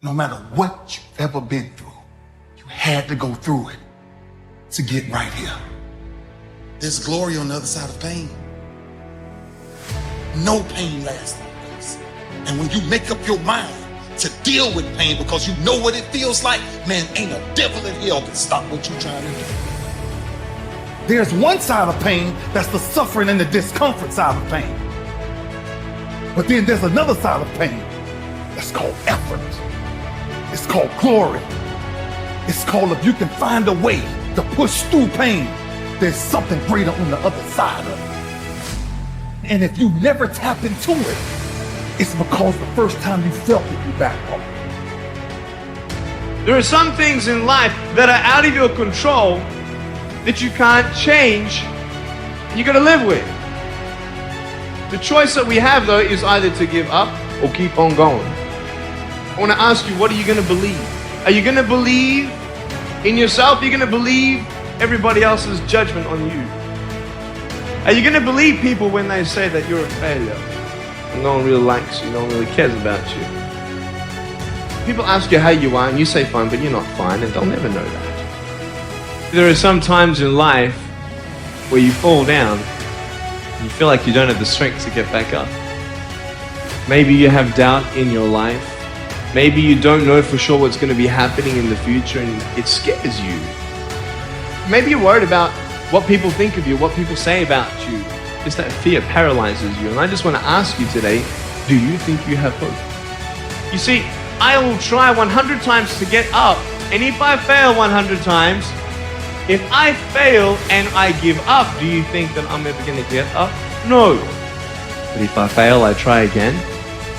No matter what you've ever been through, you had to go through it to get right here. There's glory on the other side of pain. No pain lasts always. And when you make up your mind to deal with pain because you know what it feels like, man, ain't a devil in hell can stop what you're trying to do. There's one side of pain that's the suffering and the discomfort side of pain. But then there's another side of pain that's called effort. It's called glory. It's called, if you can find a way to push through pain, there's something greater on the other side of it. And if you never tap into it, it's because the first time you felt it, you back off. There are some things in life that are out of your control that you can't change, you gotta live with. The choice that we have, though, is either to give up or keep on going. I want to ask you, what are you going to believe? Are you going to believe in yourself? Are you going to believe everybody else's judgment on you? Are you going to believe people when they say that you're a failure and no one really likes you, no one really cares about you? People ask you how you are and you say fine, but you're not fine, and they'll never know that. There are some times in life where you fall down and you feel like you don't have the strength to get back up. Maybe you have doubt in your life. Maybe you don't know for sure what's going to be happening in the future and it scares you. Maybe you're worried about what people think of you, what people say about you. Just that fear paralyzes you. And I just want to ask you today, do you think you have hope? You see, I will try 100 times to get up, and if I fail 100 times, if I fail and I give up, do you think that I'm ever going to get up? No. But if I fail, I try again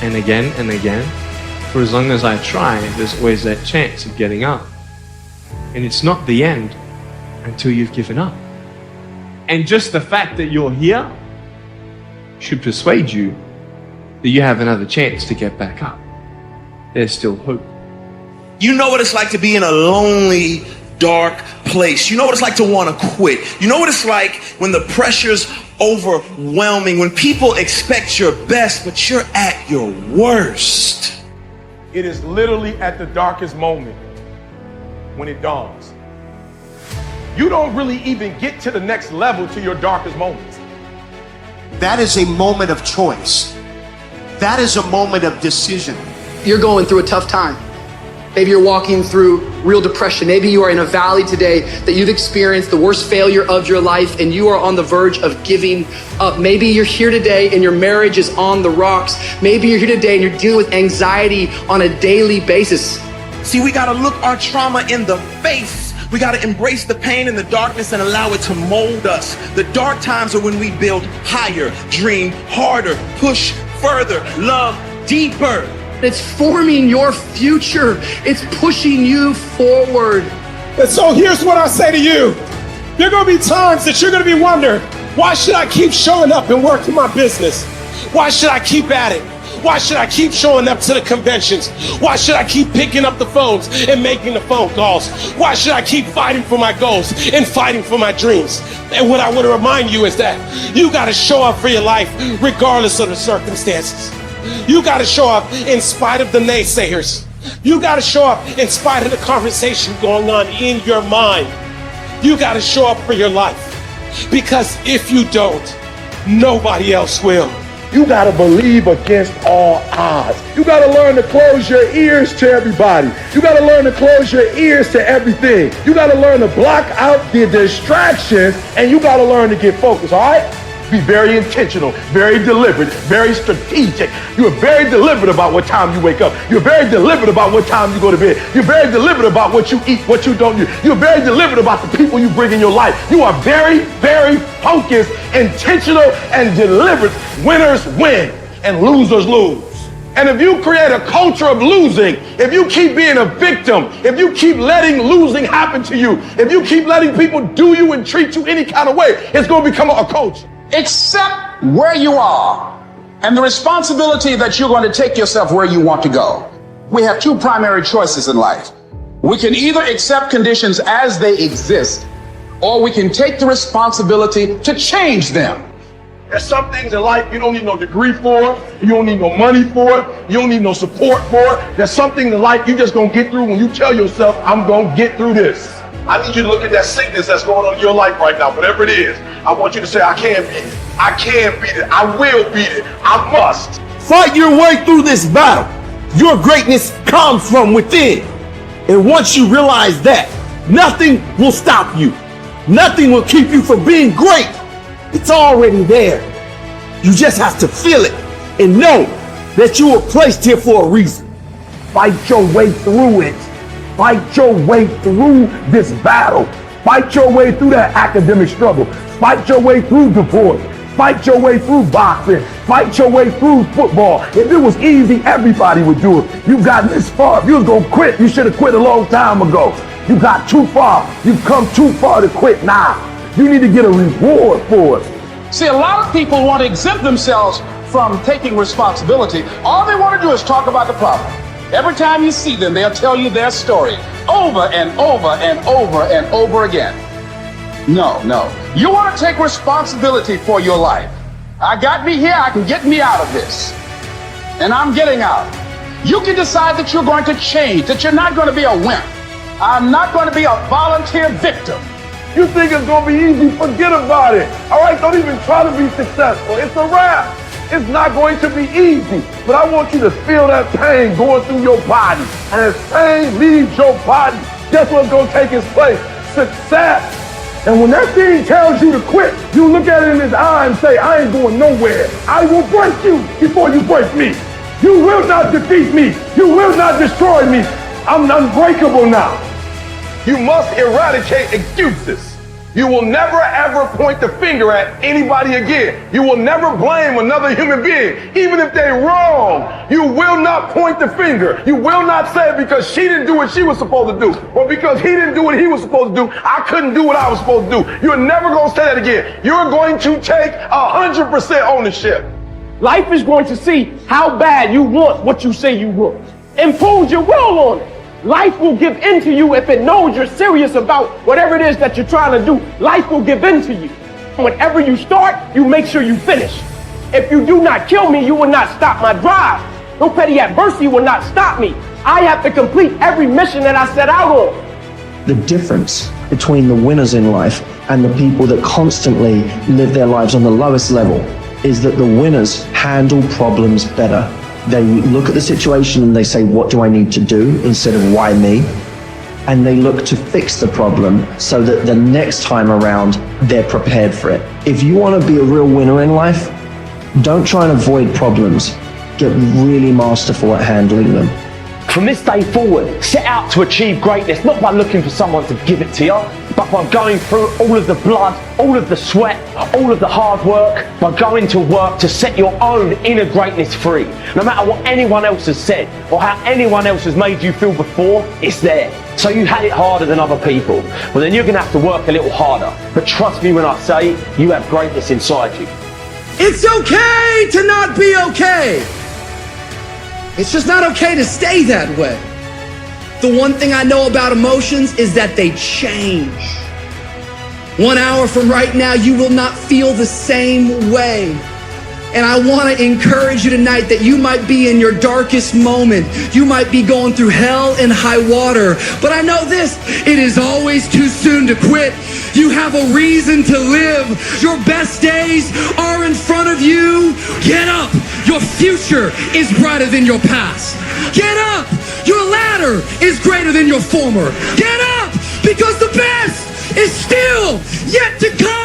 and again and again. For as long as I try, there's always that chance of getting up. And it's not the end until you've given up. And just the fact that you're here should persuade you that you have another chance to get back up. There's still hope. You know what it's like to be in a lonely, dark place. You know what it's like to want to quit. You know what it's like when the pressure's overwhelming, when people expect your best, but you're at your worst. It is literally at the darkest moment when it dawns. You don't really even get to the next level to your darkest moments. That is a moment of choice. That is a moment of decision. You're going through a tough time. Maybe you're walking through real depression. Maybe you are in a valley today that you've experienced the worst failure of your life and you are on the verge of giving up. Maybe you're here today and your marriage is on the rocks. Maybe you're here today and you're dealing with anxiety on a daily basis. See, we gotta look our trauma in the face. We gotta embrace the pain and the darkness and allow it to mold us. The dark times are when we build higher, dream harder, push further, love deeper. It's forming your future. It's pushing you forward. And so here's what I say to you. There are going to be times that you're going to be wondering, why should I keep showing up and working my business? Why should I keep at it? Why should I keep showing up to the conventions? Why should I keep picking up the phones and making the phone calls? Why should I keep fighting for my goals and fighting for my dreams? And what I want to remind you is that you got to show up for your life regardless of the circumstances. You got to show up in spite of the naysayers. You got to show up in spite of the conversation going on in your mind. You got to show up for your life. Because if you don't, nobody else will. You got to believe against all odds. You got to learn to close your ears to everybody. You got to learn to close your ears to everything. You got to learn to block out the distractions, and you got to learn to get focused, all right? Be very intentional, very deliberate, very strategic. You are very deliberate about what time you wake up. You're very deliberate about what time you go to bed. You're very deliberate about what you eat, what you don't eat. You're very deliberate about the people you bring in your life. You are very, very focused, intentional, and deliberate. Winners win and losers lose. And if you create a culture of losing, if you keep being a victim, if you keep letting losing happen to you, if you keep letting people do you and treat you any kind of way, it's going to become a culture. Accept where you are and the responsibility that you're going to take yourself where you want to go. We have two primary choices in life. We can either accept conditions as they exist, or we can take the responsibility to change them. There's some things in life you don't need no degree for, you don't need no money for it, you don't need no support for it. There's something in life you just gonna get through when you tell yourself, I'm gonna get through this. I need you to look at that sickness that's going on in your life right now, whatever it is. I want you to say, I can beat it. I can beat it. I will beat it. I must. Fight your way through this battle. Your greatness comes from within. And once you realize that, nothing will stop you. Nothing will keep you from being great. It's already there. You just have to feel it and know that you were placed here for a reason. Fight your way through it. Fight your way through this battle. Fight your way through that academic struggle. Fight your way through divorce. Fight your way through boxing. Fight your way through football. If it was easy, everybody would do it. You've gotten this far. If you was gonna quit, you should have quit a long time ago. You got too far. You've come too far to quit now. You need to get a reward for it. See, a lot of people want to exempt themselves from taking responsibility. All they want to do is talk about the problem. Every time you see them, they'll tell you their story over and over and over and over again. No. You want to take responsibility for your life. I got me here, I can get me out of this. And I'm getting out. You can decide that you're going to change, that you're not going to be a wimp. I'm not going to be a volunteer victim. You think it's gonna be easy? Forget about it. All right, don't even try to be successful. It's a wrap. It's not going to be easy, but I want you to feel that pain going through your body. And as pain leaves your body, guess what's gonna take its place? Success. And when that thing tells you to quit, you look at it in his eye and say, I ain't going nowhere. I will break you before you break me. You will not defeat me. You will not destroy me. I'm unbreakable now. You must eradicate excuses. You will never ever point the finger at anybody again. You will never blame another human being, even if they're wrong. You will not point the finger. You will not say because she didn't do what she was supposed to do, or because he didn't do what he was supposed to do, I couldn't do what I was supposed to do. You're never going to say that again. You're going to take 100% ownership. Life is going to see how bad you want what you say you want. Impose your will on it. Life will give in to you if it knows you're serious about whatever it is that you're trying to do. Life will give in to you. Whenever you start, you make sure you finish. If you do not kill me, you will not stop my drive. No petty adversity will not stop me. I have to complete every mission that I set out on. The difference between the winners in life and the people that constantly live their lives on the lowest level is that the winners handle problems better. They look at the situation and they say, what do I need to do, instead of why me? And they look to fix the problem so that the next time around, they're prepared for it. If you want to be a real winner in life, don't try and avoid problems. Get really masterful at handling them. From this day forward, set out to achieve greatness, not by looking for someone to give it to you, but by going through all of the blood, all of the sweat, all of the hard work, by going to work to set your own inner greatness free. No matter what anyone else has said or how anyone else has made you feel before, it's there. So you had it harder than other people. Well, then you're going to have to work a little harder. But trust me when I say, you have greatness inside you. It's okay to not be okay. It's just not okay to stay that way. The one thing I know about emotions is that they change. 1 hour from right now, you will not feel the same way. And I want to encourage you tonight that you might be in your darkest moment. You might be going through hell and high water. But I know this, it is always too soon to quit. You have a reason to live. Your best days are in front of you. Get up. Your future is brighter than your past. Get up. Your ladder is greater than your former. Get up, because the best is still yet to come.